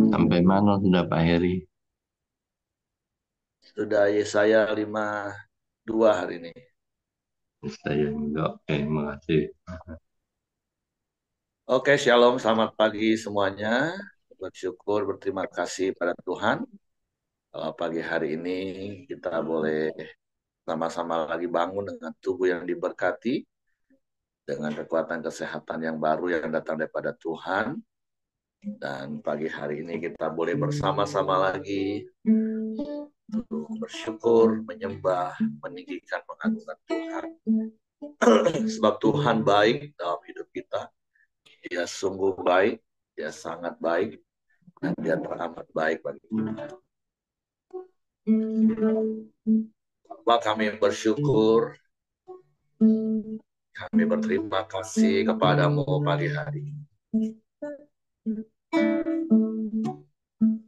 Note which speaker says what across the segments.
Speaker 1: Sampai mana sudah Pak Heri?
Speaker 2: Sudah Yesaya 52 hari ini.
Speaker 1: Saya juga. Oke, makasih.
Speaker 2: Oke, shalom, selamat pagi semuanya. Bersyukur, berterima kasih pada Tuhan. Kalau pagi hari ini kita boleh sama-sama lagi bangun dengan tubuh yang diberkati, dengan kekuatan kesehatan yang baru yang datang daripada Tuhan. Dan pagi hari ini kita boleh bersama-sama lagi untuk bersyukur, menyembah, meninggikan, mengagungkan Tuhan. Sebab Tuhan baik dalam hidup kita. Dia sungguh baik, dia sangat baik, dan dia teramat baik bagi kita. Bapak kami bersyukur, kami berterima kasih kepadamu pagi hari ini.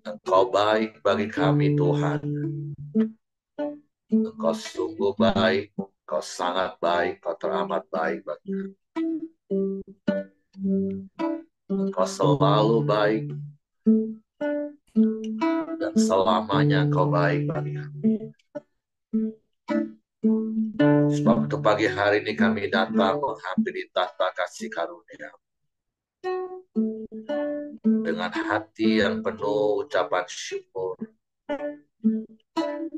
Speaker 2: Engkau baik bagi kami Tuhan. Engkau sungguh baik, engkau sangat baik, engkau teramat baik bagi kami. Engkau selalu baik, dan selamanya engkau baik bagi kami. Sebab itu pagi hari ini kami datang menghampiri tahta kasih karunia dengan hati yang penuh ucapan syukur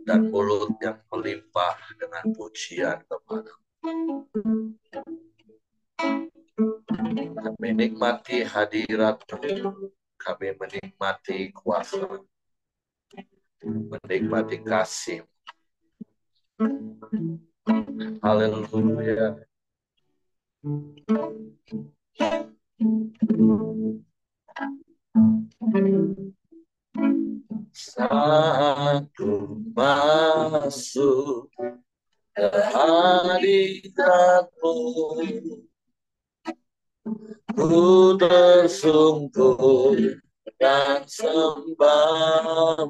Speaker 2: dan mulut yang melimpah dengan pujian kepada. Kami menikmati hadirat, kami menikmati kuasa, menikmati kasih. Haleluya. Saat ku masuk ke hadiratmu, ku tersungkur dan sembah.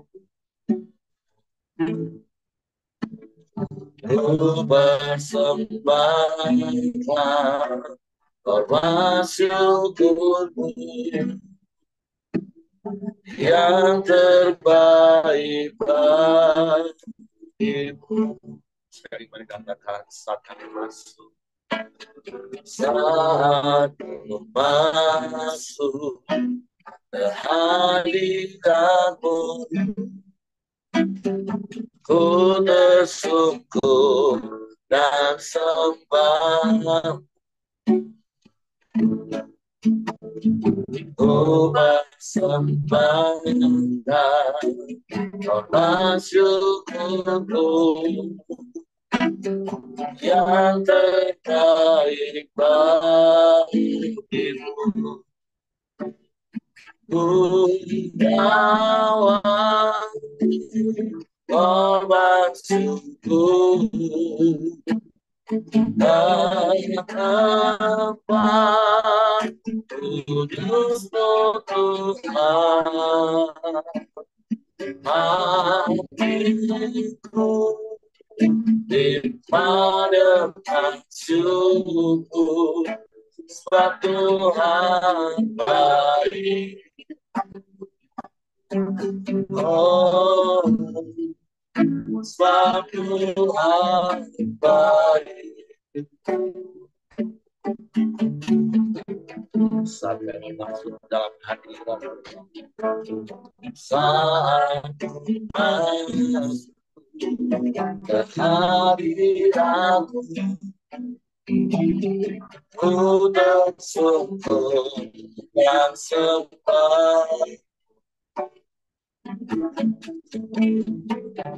Speaker 2: Ku persembahkan korban syukurmu yang terbaik bagimu. Sekali mari katakan saat kami masuk. Saat ku masuk ke hadiratmu, ku tersungkur dan sembah. Ku persembahkan korban syukurku yang terbaik bagimu. Ku bawa korban syukur dan apa kudus Tuhan. Hatiku di padamu syukur, sebab Tuhan baik. Oh, sebab Tuhan baik. Saat kami masuk dalam hadirat, saat masuk ke hadiratmu, ku tersungkur dan sembah.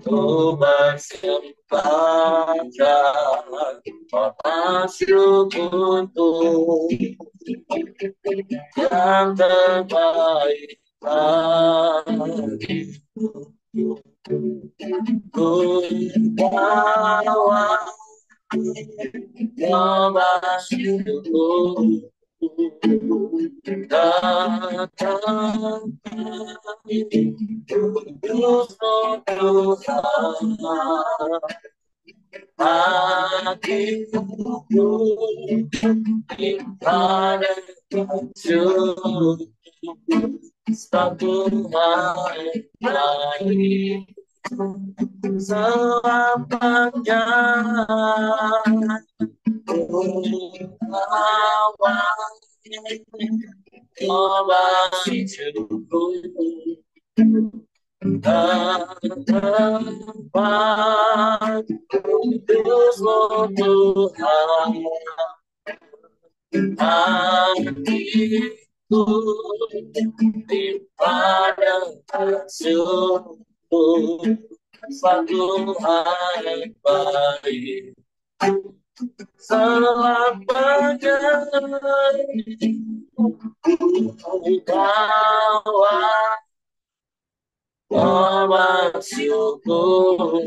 Speaker 2: Ku persembahkan korban syukurku yang terbaik bagimu. Ku bawa korban syukur datang kudus Tuhan. hatiku pada Tuhan, satu hari baik selamanya. Awal hidupku tempat untuk Tuhan, hatiku di padang pasir, satu hari baik selamanya. Bawa bersyukur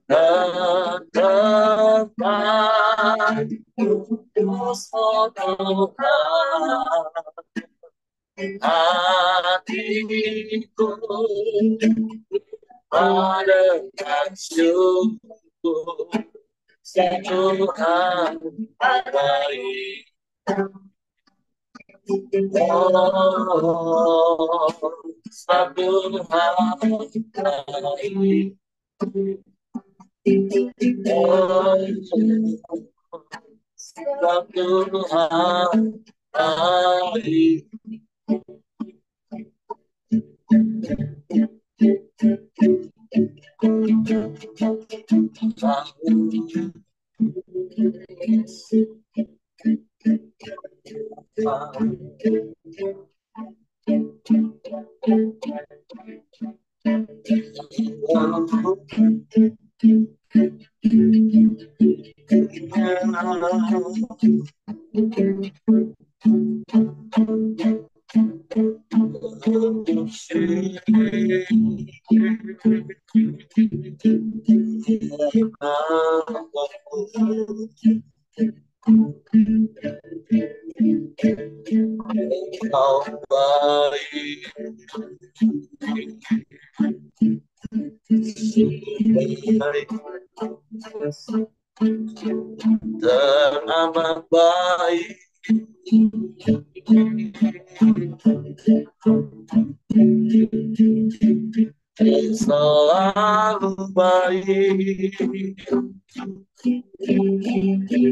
Speaker 2: ke tempat Tuhan, hatiku pada syukur Tuhan baik. Oh, satu hari baik. Oh, satu hari baik. Kau baik, teramat baik, selalu baik,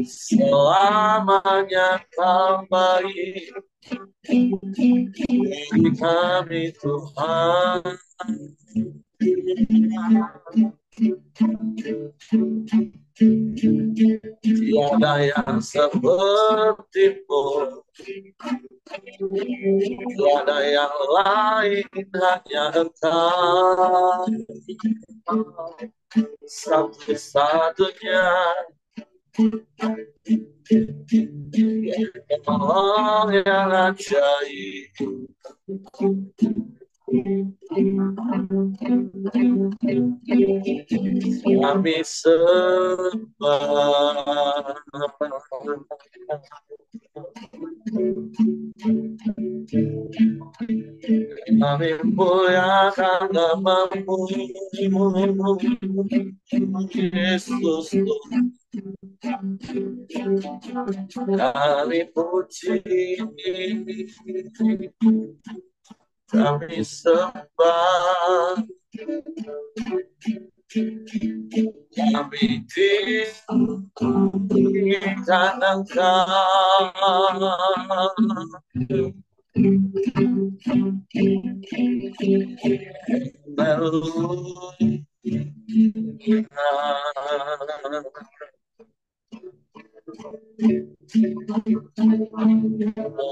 Speaker 2: selamanya kau baik. Bagi kami Tuhan, tiada yang seperti-Mu, tiada yang lain, hanya Engkau satu-satunya. Oh, yang ajaib, kami sembah. Kami muliakan nama-Mu, Yesus. Kami puji, kami sembah, kami tinggikan Engkau.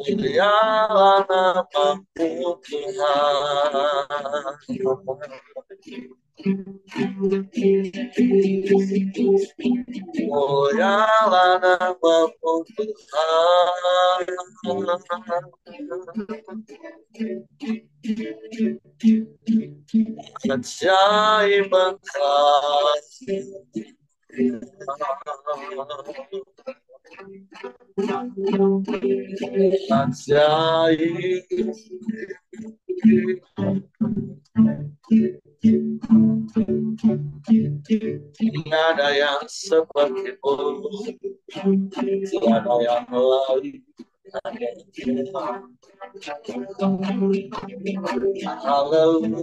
Speaker 2: Mulialah nama-Mu Tuhan, mulialah nama-Mu Tuhan. Ajaib Engkau, ajaib, Tiada yang sepertimu, tiada yang lain. Haleluya.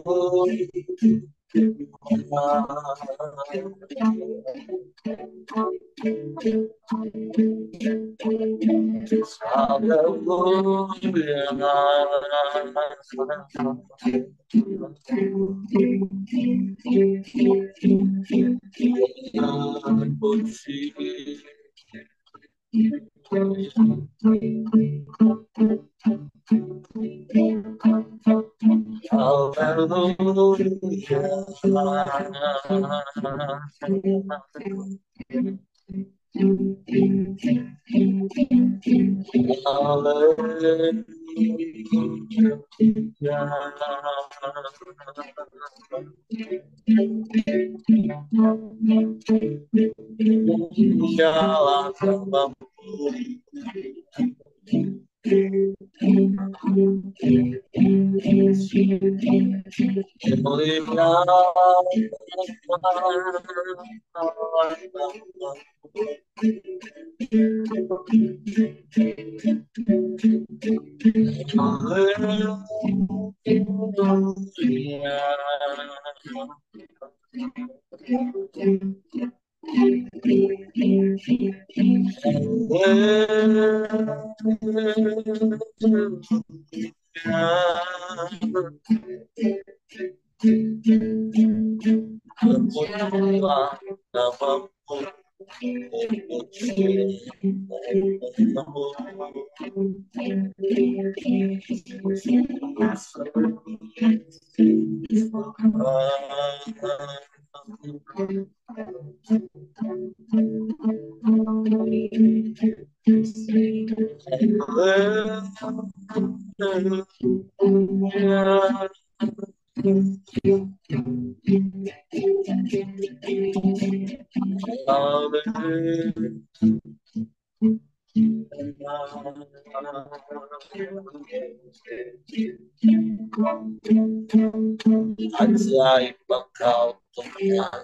Speaker 2: Ajaib Engkau Tuhan,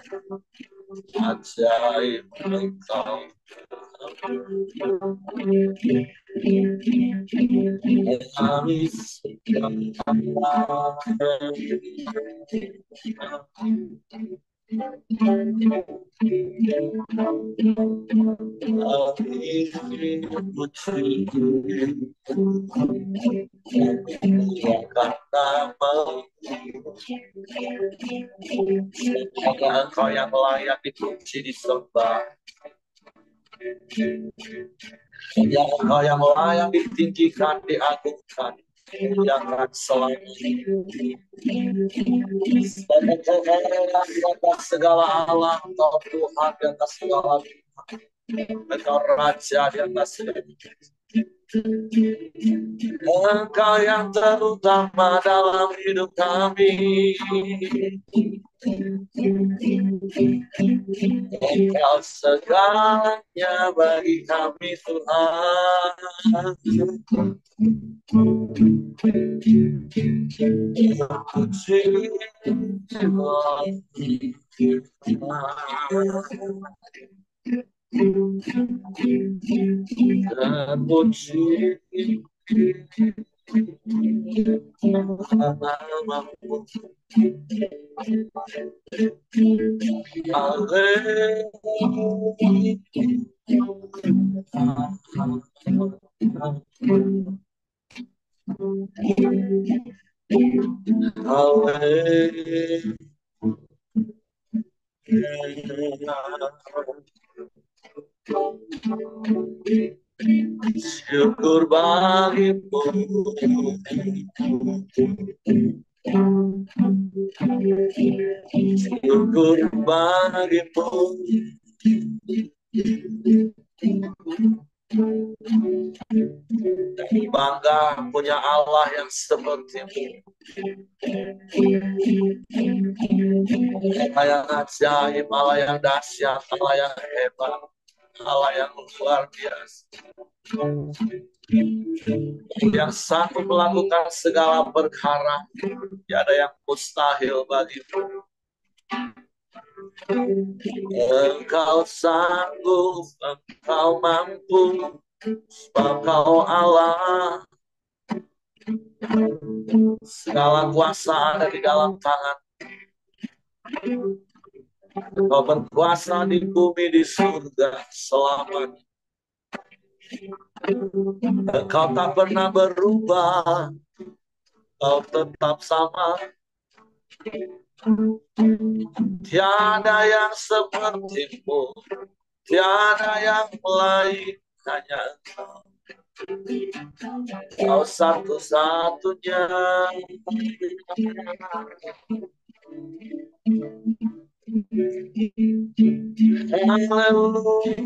Speaker 2: ajaib Engkau. Kami Engkau yang layak dipuji disembah, ya Engkau yang layak ditinggikan, diagungkan, dimuliakan selalu. Di atas segala alam, Engkau Tuhan di atas segala Tuhan. Engkau Raja di atas segala. Engkau yang terutama dalam hidup kami. Engkau segalanya bagi kami Tuhan. Syukur bagimu, syukur bagimu. Kami bangga punya Allah yang seperti Allah yang ajaib, Allah yang dahsyat, Allah yang hebat. Allah yang luar biasa, yang sanggup melakukan segala perkara. Tiada yang mustahil bagimu. Engkau sanggup, engkau mampu, sebab kau Allah. Segala kuasa ada di dalam tangan. Kau berkuasa di bumi, di surga selamanya. Engkau tak pernah berubah, kau tetap sama. Tiada yang sepertimu, tiada yang lain, hanya engkau. Kau satu-satunya. Haleluya.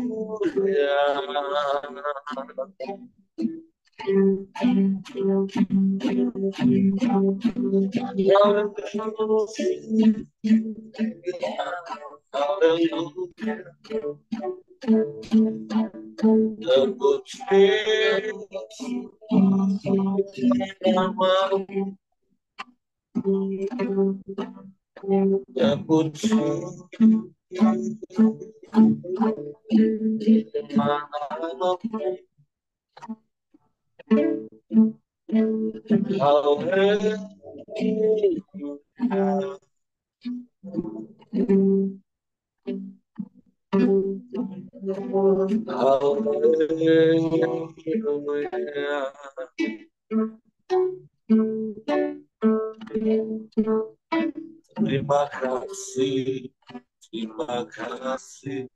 Speaker 2: Terima kasih, terima kasih,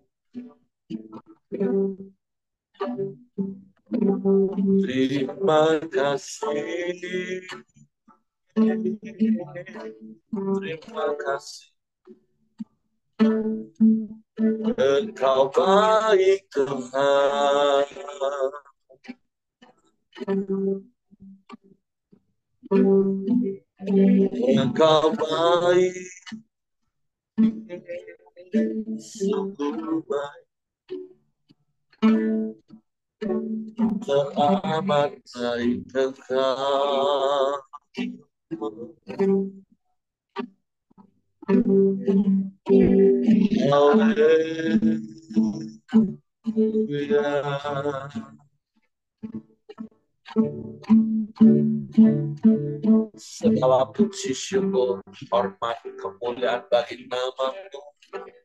Speaker 2: terima kasih, terima kasih. Engkau baik Tuhan. Engkau baik, sungguh baik, teramat baik Engkau. Segala puji syukur, hormat, kemuliaan bagi nama-Mu,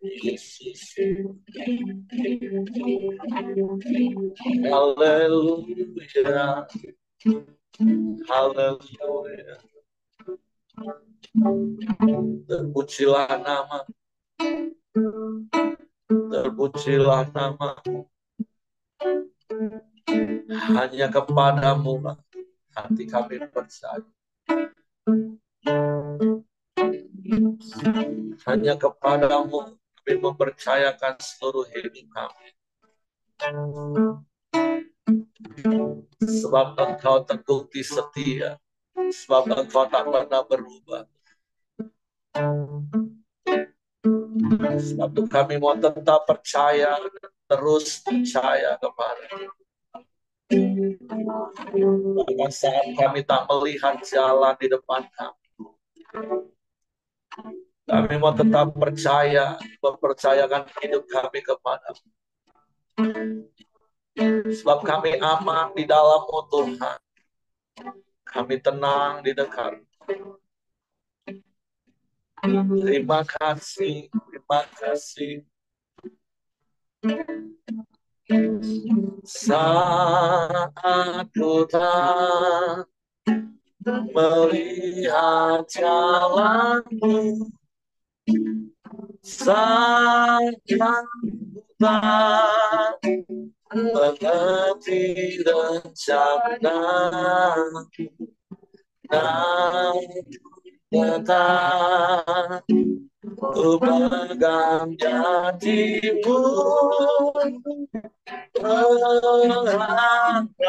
Speaker 2: Yesus. Haleluya. Haleluya. Terpujilah nama, terpujilah nama. Hanya kepadamu lah hati kami percaya. Hanya kepadamu kami mempercayakan seluruh hidup kami. Sebab Engkau terbukti setia. Sebab Engkau tak pernah berubah. Sebab itu kami mau tetap percaya, terus percaya kepada-Mu. Bahkan saat kami tak melihat jalan di depan kami, kami mau tetap percaya, mempercayakan hidup kami kepada-Mu. Sebab kami aman di dalam-Mu Tuhan. Kami tenang di dekat. Terima kasih, terima kasih. Saat ku tak melihat jalan-Mu, saat ku tak mengerti rencana, dan datang ku pegang janji-Mu, harapan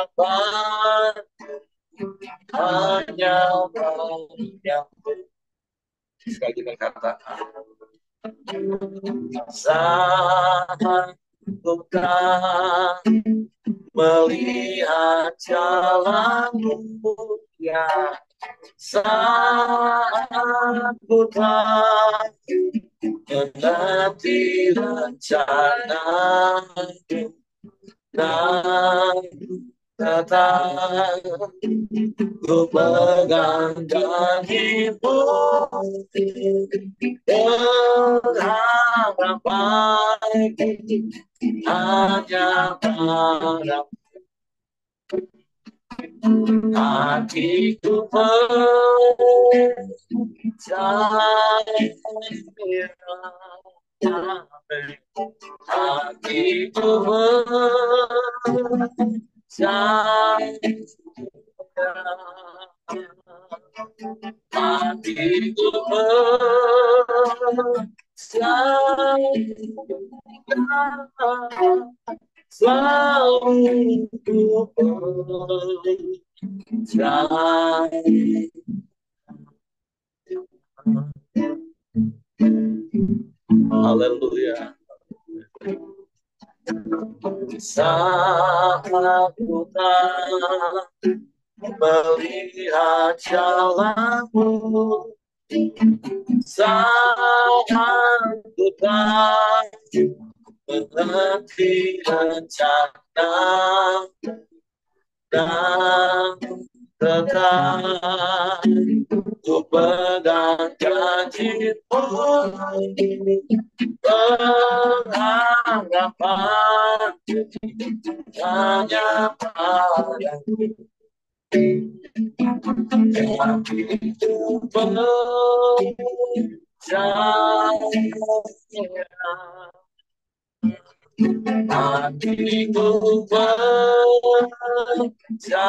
Speaker 2: hanya padamu. Sekali dengan kata saat kan melihat jalanmu yang saat ku tak mengerti rencanamu dan tetap ku pegang janjimu berharapan hanya pada hatiku percaya, hatiku percaya, hatiku percaya, selalu ku percaya. Haleluya. Saat ku tak melihat jalanmu, saat ku tak mengerti rencana dan tetap ku pegang janjimu berharapan hanya pada hatiku percaya, hatiku percaya,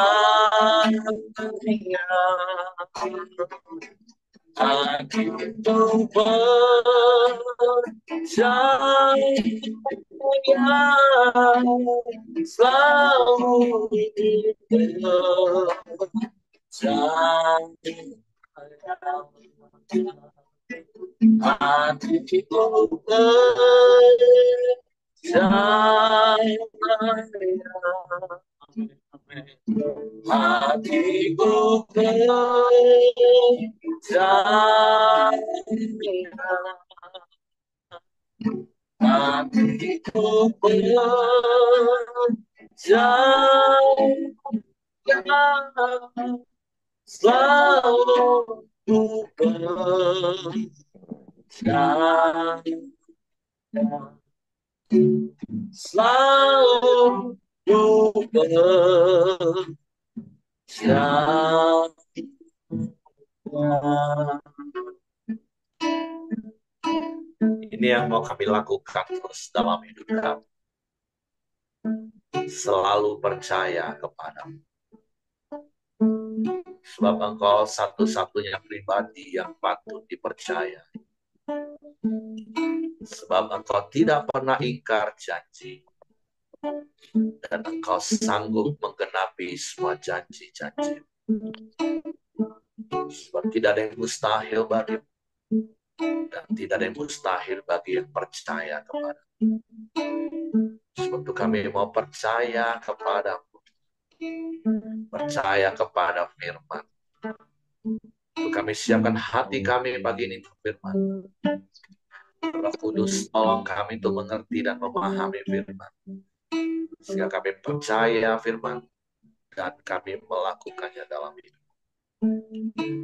Speaker 2: hatiku percaya, selalu percaya, hatiku percaya, hatiku percaya, hatiku percaya, selalu percaya, selalu percaya. Ini yang mau kami lakukan terus dalam hidup kami. Selalu percaya kepadamu. Sebab engkau satu-satunya pribadi yang patut dipercaya. Sebab engkau tidak pernah ingkar janji. Dan engkau sanggup menggenapi semua janji-janji. Sebab tidak ada yang mustahil bagimu. Dan tidak ada yang mustahil bagi yang percaya kepadamu. Sebab itu kami mau percaya kepadamu. Percaya kepada firman. Untuk kami siapkan hati kami pagi ini untuk firman. Roh Kudus tolong kami untuk mengerti dan memahami firman. Sehingga kami percaya firman dan kami melakukannya dalam hidup.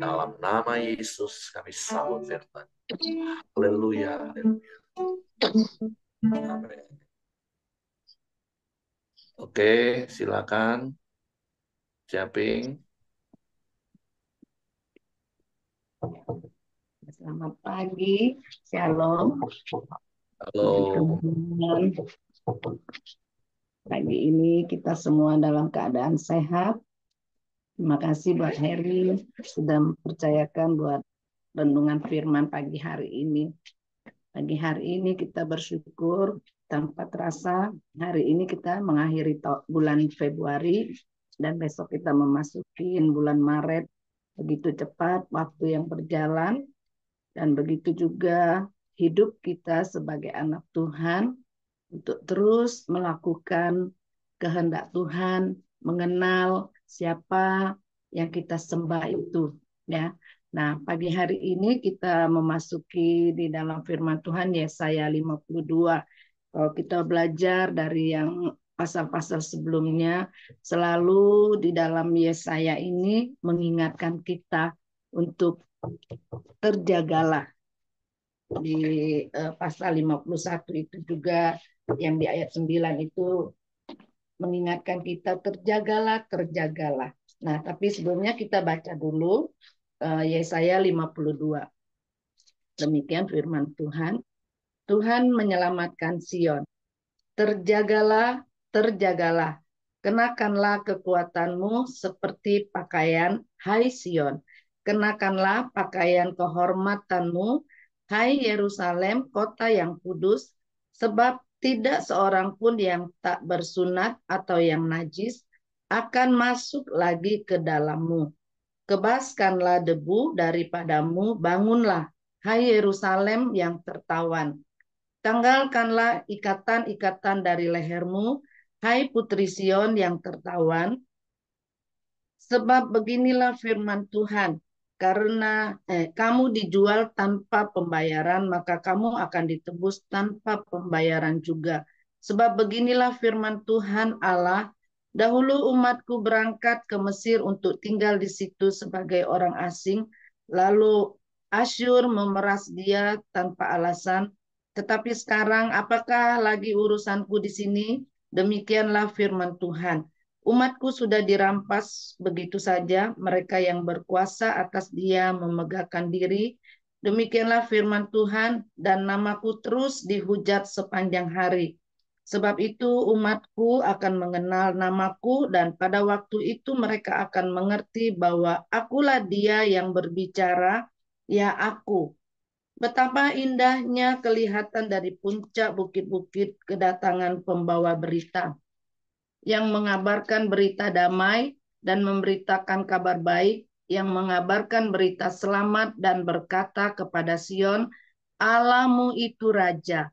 Speaker 2: Dalam nama Yesus kami sambut firman. Haleluya. Amin. Oke, silakan. Japing.
Speaker 3: Selamat pagi, Shalom.
Speaker 2: Halo.
Speaker 3: Teman-teman. Pagi ini kita semua dalam keadaan sehat. Terima kasih buat Heri sudah mempercayakan buat renungan firman pagi hari ini. Pagi hari ini kita bersyukur tanpa terasa hari ini kita mengakhiri bulan Februari dan besok kita memasuki bulan Maret. Begitu cepat waktu yang berjalan dan begitu juga hidup kita sebagai anak Tuhan untuk terus melakukan kehendak Tuhan, mengenal siapa yang kita sembah itu, ya. Nah, pagi hari ini kita memasuki di dalam firman Tuhan Yesaya 52. Kalau kita belajar dari yang pasal-pasal sebelumnya, selalu di dalam Yesaya ini mengingatkan kita untuk terjagalah. Di pasal 51 itu juga yang di ayat 9 itu mengingatkan kita terjagalah, terjagalah. Nah, tapi sebelumnya kita baca dulu Yesaya 52. Demikian firman Tuhan. Tuhan menyelamatkan Sion. Terjagalah, terjagalah. Kenakanlah kekuatanmu seperti pakaian, hai Sion. Kenakanlah pakaian kehormatanmu, hai Yerusalem, kota yang kudus. Sebab tidak seorang pun yang tak bersunat atau yang najis akan masuk lagi ke dalammu. Kebaskanlah debu daripadamu, bangunlah, hai Yerusalem yang tertawan. Tanggalkanlah ikatan-ikatan dari lehermu, hai Putri Sion yang tertawan, sebab beginilah firman Tuhan, karena kamu dijual tanpa pembayaran, maka kamu akan ditebus tanpa pembayaran juga. Sebab beginilah firman Tuhan Allah, dahulu umatku berangkat ke Mesir untuk tinggal di situ sebagai orang asing, lalu Asyur memeras dia tanpa alasan. Tetapi sekarang apakah lagi urusanku di sini? Demikianlah firman Tuhan. Umatku sudah dirampas begitu saja, mereka yang berkuasa atas dia memegahkan diri. Demikianlah firman Tuhan, dan namaku terus dihujat sepanjang hari. Sebab itu umatku akan mengenal namaku, dan pada waktu itu mereka akan mengerti bahwa akulah dia yang berbicara, ya aku. Betapa indahnya kelihatan dari puncak bukit-bukit kedatangan pembawa berita yang mengabarkan berita damai dan memberitakan kabar baik, yang mengabarkan berita selamat dan berkata kepada Sion, Allahmu itu Raja.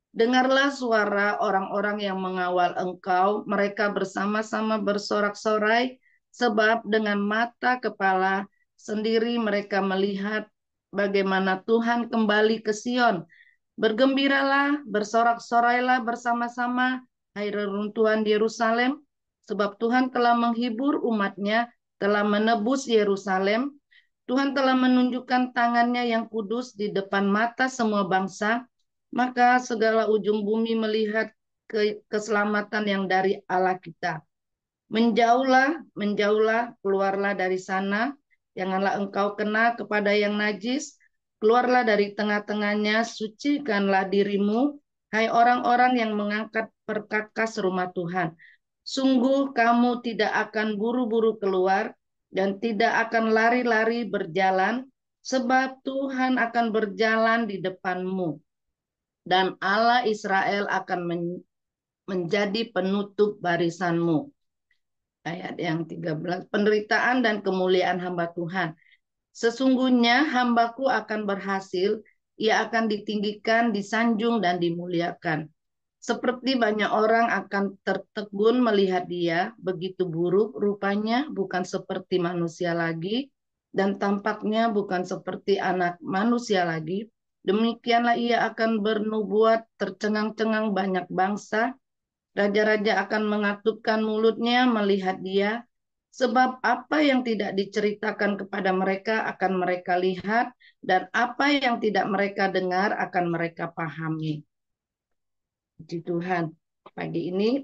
Speaker 3: Dengarlah suara orang-orang yang mengawal engkau, mereka bersama-sama bersorak-sorai, sebab dengan mata kepala sendiri mereka melihat bagaimana Tuhan kembali ke Sion. Bergembiralah, bersorak-sorailah bersama-sama, hai reruntuhan Yerusalem, sebab Tuhan telah menghibur umatnya, telah menebus Yerusalem. Tuhan telah menunjukkan tangannya yang kudus di depan mata semua bangsa, maka segala ujung bumi melihat keselamatan yang dari Allah kita. Menjauhlah, menjauhlah, keluarlah dari sana, janganlah engkau kena kepada yang najis, keluarlah dari tengah-tengahnya, sucikanlah dirimu, hai orang-orang yang mengangkat perkakas rumah Tuhan. Sungguh kamu tidak akan buru-buru keluar, dan tidak akan lari-lari berjalan, sebab Tuhan akan berjalan di depanmu, dan Allah Israel akan menjadi penutup barisanmu. Ayat yang 13, penderitaan dan kemuliaan hamba Tuhan. Sesungguhnya hambaku akan berhasil, ia akan ditinggikan, disanjung, dan dimuliakan. Seperti banyak orang akan tertegun melihat dia, begitu buruk rupanya, bukan seperti manusia lagi, dan tampaknya bukan seperti anak manusia lagi. Demikianlah ia akan bernubuat, tercengang-cengang banyak bangsa. Raja-raja akan mengatupkan mulutnya melihat dia, sebab apa yang tidak diceritakan kepada mereka akan mereka lihat, dan apa yang tidak mereka dengar akan mereka pahami. Puji Tuhan, pagi ini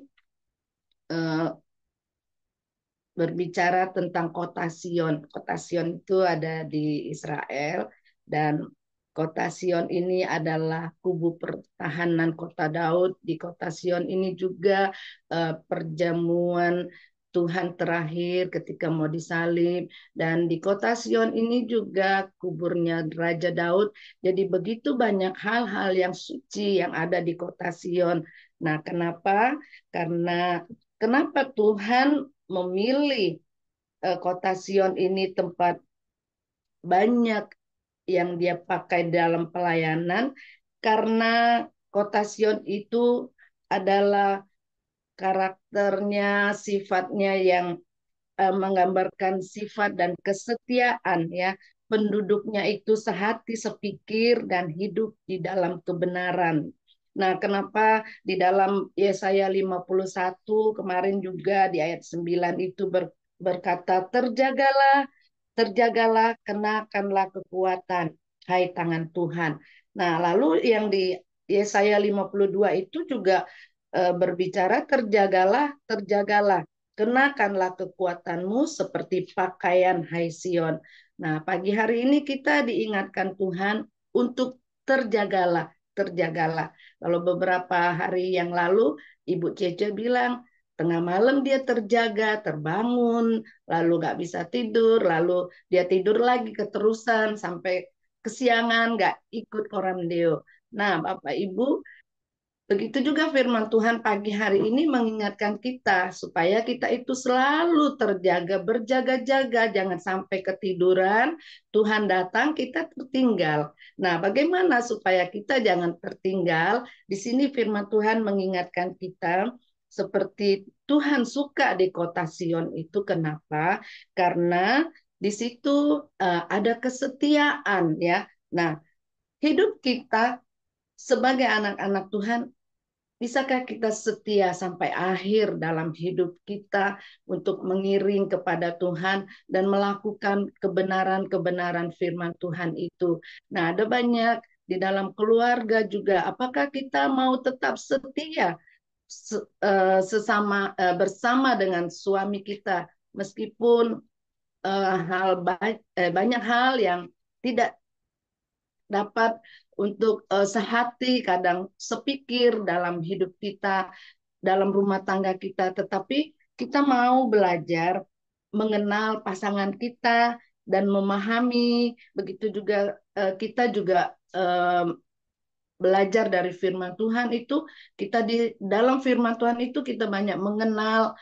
Speaker 3: berbicara tentang kota Sion. Kota Sion itu ada di Israel, dan kota Sion ini adalah kubu pertahanan kota Daud. Di kota Sion ini juga perjamuan Tuhan terakhir ketika mau disalib, dan di kota Sion ini juga kuburnya Raja Daud. Jadi begitu banyak hal-hal yang suci yang ada di kota Sion. Nah, kenapa? Kenapa Tuhan memilih kota Sion ini tempat banyak yang dia pakai dalam pelayanan? Karena kota Sion itu adalah karakternya, sifatnya yang menggambarkan sifat dan kesetiaan ya. Penduduknya itu sehati, sepikir dan hidup di dalam kebenaran. Nah, kenapa di dalam Yesaya 51 kemarin juga di ayat 9 itu berkata, terjagalah, terjagalah, kenakanlah kekuatan, hai tangan Tuhan. Nah, lalu yang di Yesaya 52 itu juga berbicara, terjagalah, terjagalah, kenakanlah kekuatanmu seperti pakaian, hai Sion. Nah, pagi hari ini kita diingatkan Tuhan untuk terjagalah, terjagalah. Kalau beberapa hari yang lalu Ibu Cece bilang, tengah malam dia terjaga, terbangun, lalu nggak bisa tidur, lalu dia tidur lagi keterusan sampai kesiangan, nggak ikut koramdeo. Nah, Bapak Ibu, begitu juga firman Tuhan pagi hari ini mengingatkan kita supaya kita itu selalu terjaga, berjaga-jaga, jangan sampai ketiduran, Tuhan datang kita tertinggal. Nah, bagaimana supaya kita jangan tertinggal? Di sini firman Tuhan mengingatkan kita seperti Tuhan suka di kota Sion itu kenapa? Karena di situ ada kesetiaan ya. Nah, hidup kita sebagai anak-anak Tuhan, bisakah kita setia sampai akhir dalam hidup kita untuk mengiring kepada Tuhan dan melakukan kebenaran-kebenaran firman Tuhan itu? Nah, ada banyak di dalam keluarga juga. Apakah kita mau tetap setia bersama dengan suami kita meskipun banyak hal yang tidak dapat untuk sehati, kadang sepikir dalam hidup kita, dalam rumah tangga kita, tetapi kita mau belajar mengenal pasangan kita dan memahami, begitu juga kita juga belajar dari firman Tuhan itu, kita di dalam firman Tuhan itu kita banyak mengenal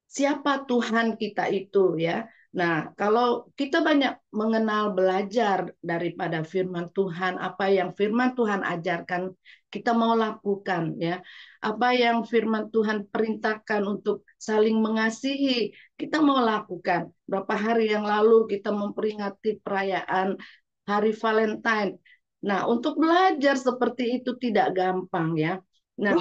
Speaker 3: siapa Tuhan kita itu ya. Nah, kalau kita banyak mengenal belajar daripada firman Tuhan, apa yang firman Tuhan ajarkan, kita mau lakukan ya. Apa yang firman Tuhan perintahkan untuk saling mengasihi, kita mau lakukan. Berapa hari yang lalu kita memperingati perayaan Hari Valentine. Nah, untuk belajar seperti itu tidak gampang ya. Nah,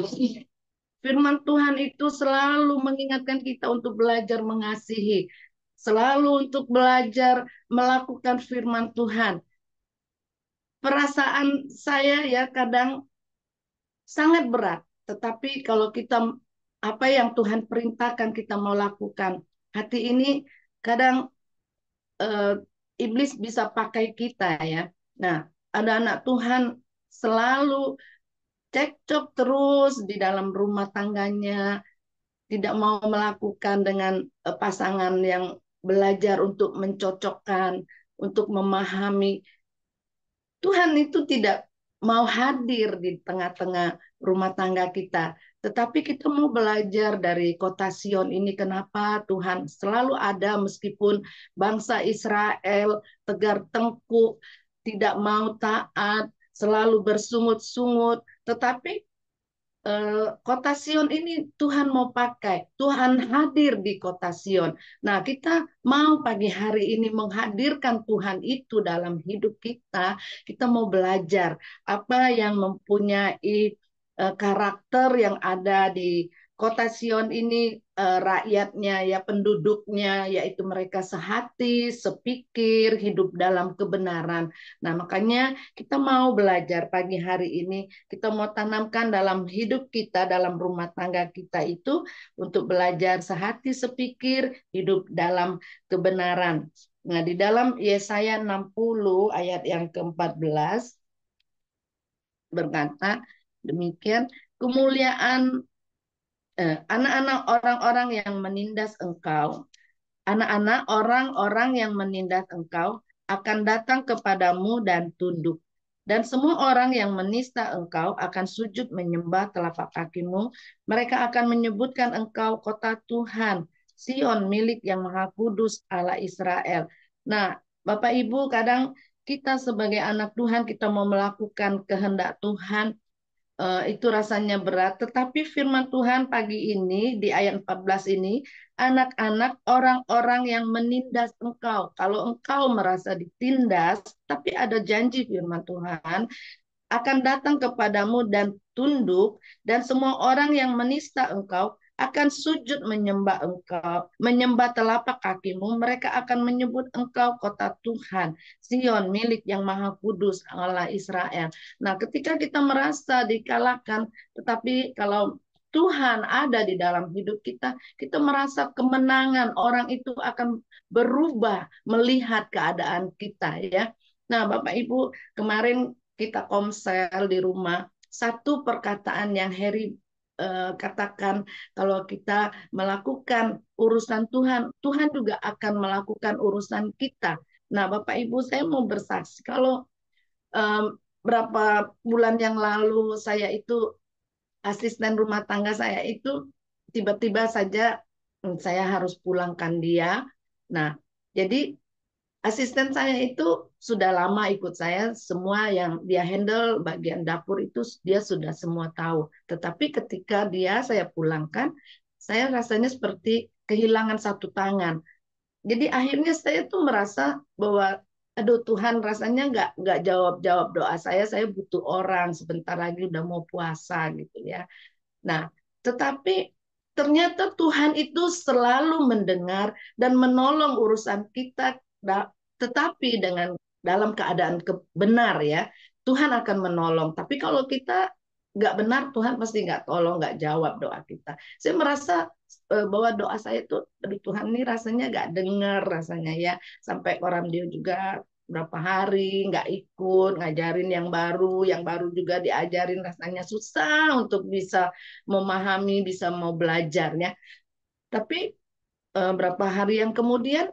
Speaker 3: firman Tuhan itu selalu mengingatkan kita untuk belajar mengasihi, selalu untuk belajar melakukan firman Tuhan. Perasaan saya ya kadang sangat berat, tetapi kalau kita apa yang Tuhan perintahkan kita mau lakukan, hati ini kadang eh, iblis bisa pakai kita ya. Nah, ada anak Tuhan selalu cekcok terus di dalam rumah tangganya, tidak mau melakukan dengan pasangan yang belajar untuk mencocokkan, untuk memahami. Tuhan itu tidak mau hadir di tengah-tengah rumah tangga kita, tetapi kita mau belajar dari kota Sion ini kenapa Tuhan selalu ada meskipun bangsa Israel tegar tengkuk, tidak mau taat, selalu bersungut-sungut, tetapi kota Sion ini Tuhan mau pakai, Tuhan hadir di kota Sion. Nah, kita mau pagi hari ini menghadirkan Tuhan itu dalam hidup kita. Kita mau belajar apa yang mempunyai karakter yang ada di kota Sion ini, rakyatnya ya, penduduknya yaitu mereka sehati, sepikir, hidup dalam kebenaran. Nah, makanya kita mau belajar pagi hari ini, kita mau tanamkan dalam hidup kita, dalam rumah tangga kita itu untuk belajar sehati, sepikir, hidup dalam kebenaran. Nah, di dalam Yesaya 60 ayat yang ke-14 berkata demikian, kemuliaan anak-anak orang-orang yang menindas engkau, anak-anak orang-orang yang menindas engkau akan datang kepadamu dan tunduk. Dan semua orang yang menista engkau akan sujud menyembah telapak kakimu. Mereka akan menyebutkan engkau kota Tuhan, Sion milik yang maha kudus Allah Israel. Nah, Bapak Ibu, kadang kita sebagai anak Tuhan, kita mau melakukan kehendak Tuhan, itu rasanya berat, tetapi firman Tuhan pagi ini di ayat 14 ini, anak-anak orang-orang yang menindas engkau. Kalau engkau merasa ditindas, tapi ada janji firman Tuhan, akan datang kepadamu dan tunduk, dan semua orang yang menista engkau akan sujud menyembah engkau, menyembah telapak kakimu. Mereka akan menyebut engkau kota Tuhan, Sion milik yang maha kudus Allah Israel. Nah, ketika kita merasa dikalahkan, tetapi kalau Tuhan ada di dalam hidup kita, kita merasa kemenangan. Orang itu akan berubah melihat keadaan kita, ya. Nah, Bapak Ibu, kemarin kita komsel di rumah, satu perkataan yang Harry katakan, kalau kita melakukan urusan Tuhan, Tuhan juga akan melakukan urusan kita. Nah, Bapak Ibu, saya mau bersaksi kalau berapa bulan yang lalu saya itu asisten rumah tangga saya itu tiba-tiba saja saya harus pulangkan dia. Nah, jadi asisten saya itu sudah lama ikut saya, semua yang dia handle bagian dapur itu dia sudah semua tahu. Tetapi ketika saya pulangkan, saya rasanya seperti kehilangan satu tangan. Jadi akhirnya saya tuh merasa bahwa aduh Tuhan rasanya nggak jawab doa saya butuh orang, sebentar lagi udah mau puasa gitu ya. Nah, tetapi ternyata Tuhan itu selalu mendengar dan menolong urusan kita, tetapi dengan dalam keadaan benar ya, Tuhan akan menolong. Tapi kalau kita nggak benar, Tuhan pasti nggak tolong, nggak jawab doa kita. Saya merasa bahwa doa saya itu, aduh Tuhan ini rasanya nggak dengar rasanya ya. Sampai orang dia juga berapa hari nggak ikut ngajarin yang baru juga diajarin rasanya susah untuk bisa memahami, bisa mau belajarnya. Tapi berapa hari yang kemudian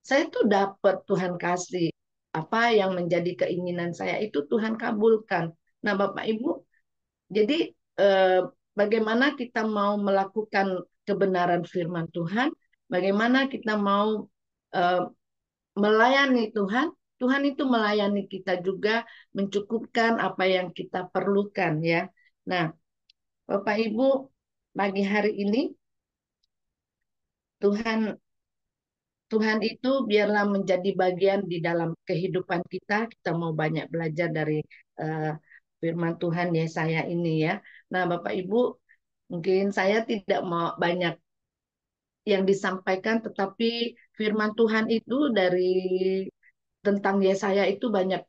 Speaker 3: saya tuh dapat Tuhan kasih apa yang menjadi keinginan saya itu Tuhan kabulkan. Nah, Bapak Ibu, jadi eh, bagaimana kita mau melakukan kebenaran firman Tuhan, bagaimana kita mau eh, melayani Tuhan, Tuhan itu melayani kita juga mencukupkan apa yang kita perlukan ya. Nah, Bapak Ibu, pagi hari ini Tuhan Tuhan itu biarlah menjadi bagian di dalam kehidupan kita. Kita mau banyak belajar dari uh, firman Tuhan Yesaya ini ya. Nah, Bapak Ibu, mungkin saya tidak mau banyak yang disampaikan, tetapi firman Tuhan itu dari tentang Yesaya itu banyak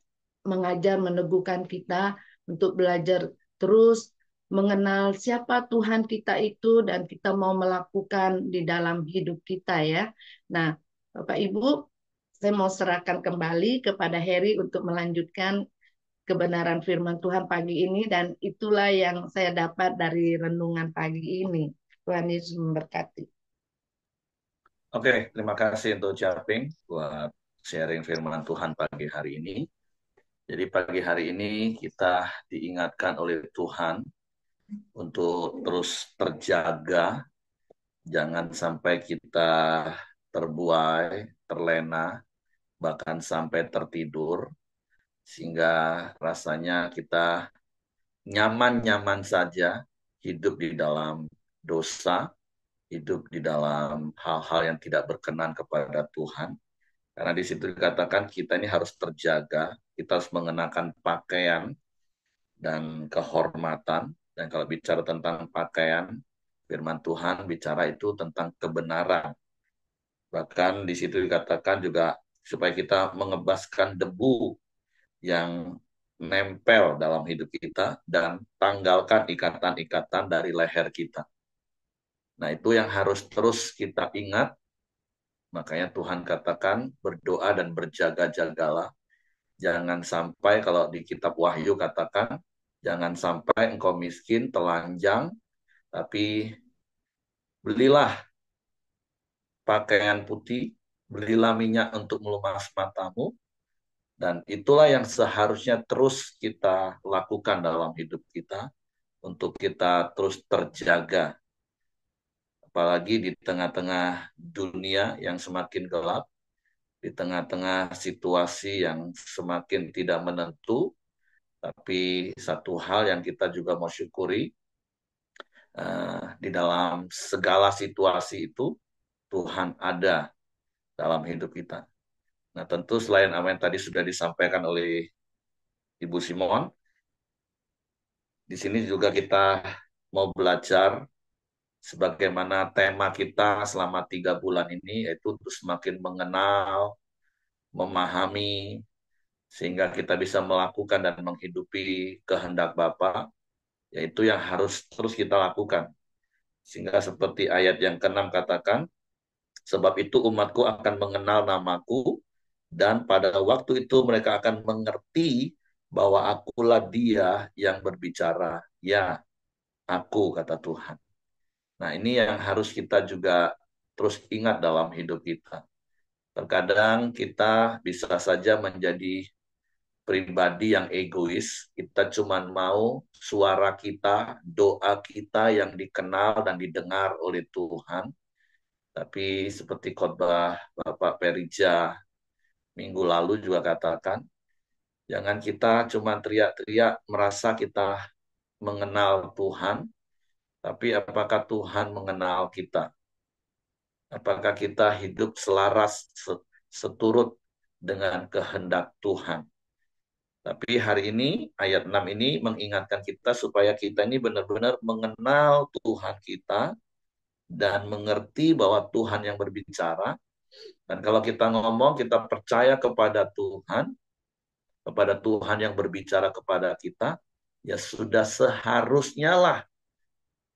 Speaker 3: mengajar, meneguhkan kita untuk belajar terus mengenal siapa Tuhan kita itu dan kita mau melakukan di dalam hidup kita ya. Nah, Bapak Ibu, saya mau serahkan kembali kepada Heri untuk melanjutkan kebenaran firman Tuhan pagi ini dan itulah yang saya dapat dari renungan pagi ini. Tuhan Yesus memberkati.
Speaker 2: Oke, terima kasih untuk Japing buat sharing firman Tuhan pagi hari ini. Jadi pagi hari ini kita diingatkan oleh Tuhan untuk terus terjaga, jangan sampai kita terbuai, terlena, bahkan sampai tertidur, sehingga rasanya kita nyaman-nyaman saja hidup di dalam dosa, hidup di dalam hal-hal yang tidak berkenan kepada Tuhan. Karena di situ dikatakan kita ini harus terjaga, kita harus mengenakan pakaian dan kehormatan. Dan kalau bicara tentang pakaian, firman Tuhan bicara itu tentang kebenaran. Bahkan di situ dikatakan juga supaya kita mengebaskan debu yang nempel dalam hidup kita dan tanggalkan ikatan-ikatan dari leher kita. Nah, itu yang harus terus kita ingat. Makanya Tuhan katakan berdoa dan berjaga-jagalah. Jangan sampai kalau di kitab Wahyu katakan, jangan sampai engkau miskin, telanjang, tapi belilah pakaian putih, belilah minyak untuk melumas matamu, dan itulah yang seharusnya terus kita lakukan dalam hidup kita, untuk kita terus terjaga. Apalagi di tengah-tengah dunia yang semakin gelap, di tengah-tengah situasi yang semakin tidak menentu, Tapi satu hal yang kita juga mau syukuri, di dalam segala situasi itu Tuhan ada dalam hidup kita. Nah, tentu selain apa yang tadi sudah disampaikan oleh Ibu Simon, di sini juga kita mau belajar sebagaimana tema kita selama 3 bulan ini, yaitu untuk semakin mengenal, memahami, sehingga kita bisa melakukan dan menghidupi kehendak Bapa, yaitu yang harus terus kita lakukan. Sehingga seperti ayat yang ke-6 katakan, sebab itu umatku akan mengenal namaku, dan pada waktu itu mereka akan mengerti bahwa akulah dia yang berbicara. Ya, aku, kata Tuhan. Nah, ini yang harus kita juga terus ingat dalam hidup kita. Terkadang kita bisa saja menjadi pribadi yang egois. Kita cuma mau suara kita, doa kita yang dikenal dan didengar oleh Tuhan. Tapi seperti khotbah Bapak Perija minggu lalu juga katakan, jangan kita cuma teriak-teriak merasa kita mengenal Tuhan, tapi apakah Tuhan mengenal kita? Apakah kita hidup selaras, seturut dengan kehendak Tuhan? Tapi hari ini, ayat 6 ini mengingatkan kita supaya kita ini benar-benar mengenal Tuhan kita dan mengerti bahwa Tuhan yang berbicara. Dan kalau kita ngomong, kita percaya kepada Tuhan yang berbicara kepada kita, ya sudah seharusnya lah,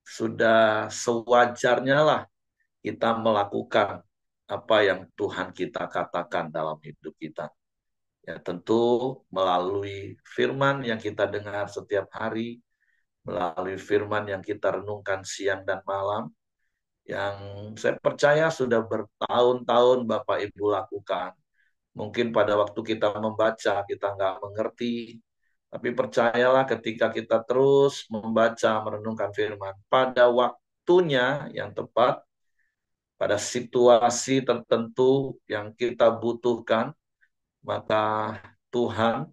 Speaker 2: sudah sewajarnya lah kita melakukan apa yang Tuhan kita katakan dalam hidup kita. Ya tentu melalui firman yang kita dengar setiap hari, melalui firman yang kita renungkan siang dan malam, yang saya percaya sudah bertahun-tahun Bapak Ibu lakukan. Mungkin pada waktu kita membaca, kita nggak mengerti, tapi percayalah ketika kita terus membaca, merenungkan firman, pada waktunya yang tepat, pada situasi tertentu yang kita butuhkan, maka Tuhan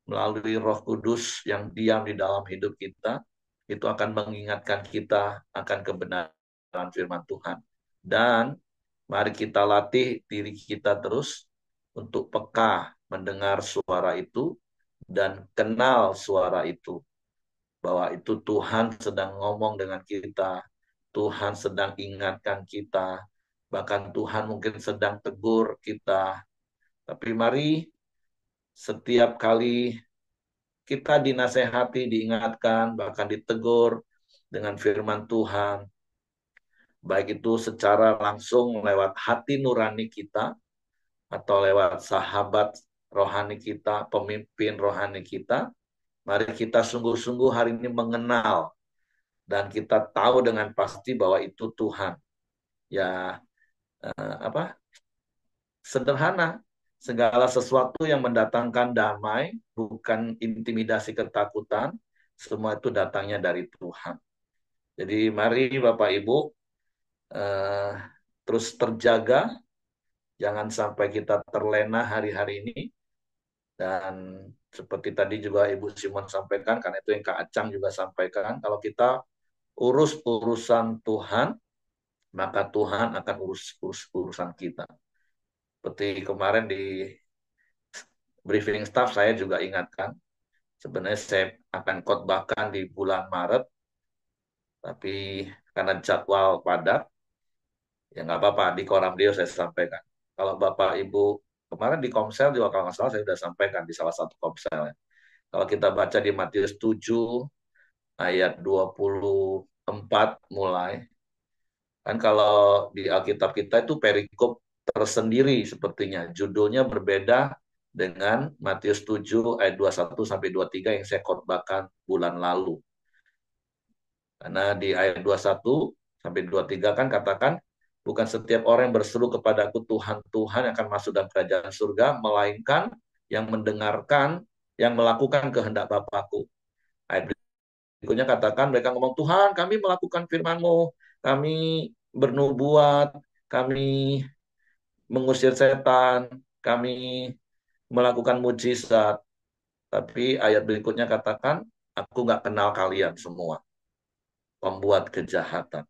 Speaker 2: melalui Roh Kudus yang diam di dalam hidup kita, itu akan mengingatkan kita akan kebenaran firman Tuhan. Dan mari kita latih diri kita terus untuk peka mendengar suara itu dan kenal suara itu. Bahwa itu Tuhan sedang ngomong dengan kita, Tuhan sedang ingatkan kita, bahkan Tuhan mungkin sedang tegur kita. Tapi mari setiap kali kita dinasehati, diingatkan, bahkan ditegur dengan firman Tuhan, baik itu secara langsung lewat hati nurani kita, atau lewat sahabat rohani kita, pemimpin rohani kita, mari kita sungguh-sungguh hari ini mengenal, dan kita tahu dengan pasti bahwa itu Tuhan. Ya, sederhana, segala sesuatu yang mendatangkan damai, bukan intimidasi ketakutan, semua itu datangnya dari Tuhan. Jadi mari Bapak Ibu eh, terus terjaga, jangan sampai kita terlena hari-hari ini. Dan seperti tadi juga Ibu Simon sampaikan, karena itu yang Kak Acang juga sampaikan, kalau kita urus urusan Tuhan, maka Tuhan akan urus urusan kita. Seperti kemarin di briefing staff saya juga ingatkan, sebenarnya saya akan khotbahkan di bulan Maret, tapi karena jadwal padat, ya nggak apa-apa, di Koramdio saya sampaikan. Kalau Bapak Ibu, kemarin di Komsel juga kalau nggak salah saya sudah sampaikan di salah satu Komsel. Ya. Kalau kita baca di Matius 7 ayat 24 mulai, kan kalau di Alkitab kita itu perikop tersendiri sepertinya. Judulnya berbeda dengan Matius 7 ayat 21 sampai 23 yang saya khotbahkan bulan lalu. Karena di ayat 21 sampai 23 kan katakan, bukan setiap orang yang berseru kepadaku Tuhan, Tuhan yang akan masuk dalam kerajaan surga, melainkan yang mendengarkan, yang melakukan kehendak Bapakku. Ayat berikutnya katakan, mereka ngomong, Tuhan kami melakukan firman-Mu, kami bernubuat, kami mengusir setan, kami melakukan mujizat. Tapi ayat berikutnya katakan, aku nggak kenal kalian semua, pembuat kejahatan.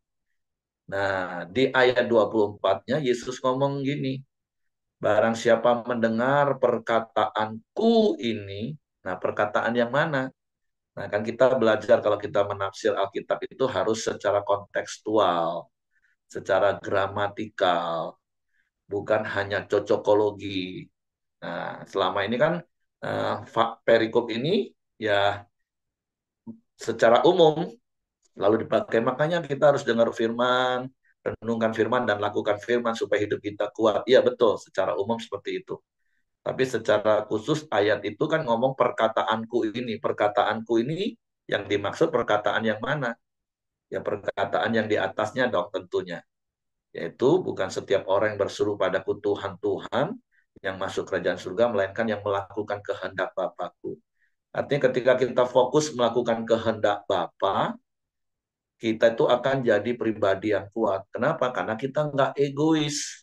Speaker 2: Nah, di ayat 24-nya Yesus ngomong gini, barang siapa mendengar perkataanku ini, nah perkataan yang mana? Nah, kan kita belajar kalau kita menafsir Alkitab itu harus secara kontekstual, secara gramatikal, bukan hanya cocokologi. Nah, selama ini kan perikop ini ya secara umum lalu dipakai. Makanya kita harus dengar firman, renungkan firman, dan lakukan firman supaya hidup kita kuat. Iya betul, secara umum seperti itu. Tapi secara khusus ayat itu kan ngomong perkataanku ini. Perkataanku ini yang dimaksud perkataan yang mana? Ya perkataan yang di atasnya dong tentunya. Yaitu bukan setiap orang yang berseru padaku Tuhan, Tuhan, yang masuk kerajaan surga, melainkan yang melakukan kehendak Bapakku. Artinya ketika kita fokus melakukan kehendak Bapa, kita itu akan jadi pribadi yang kuat. Kenapa? Karena kita nggak egois.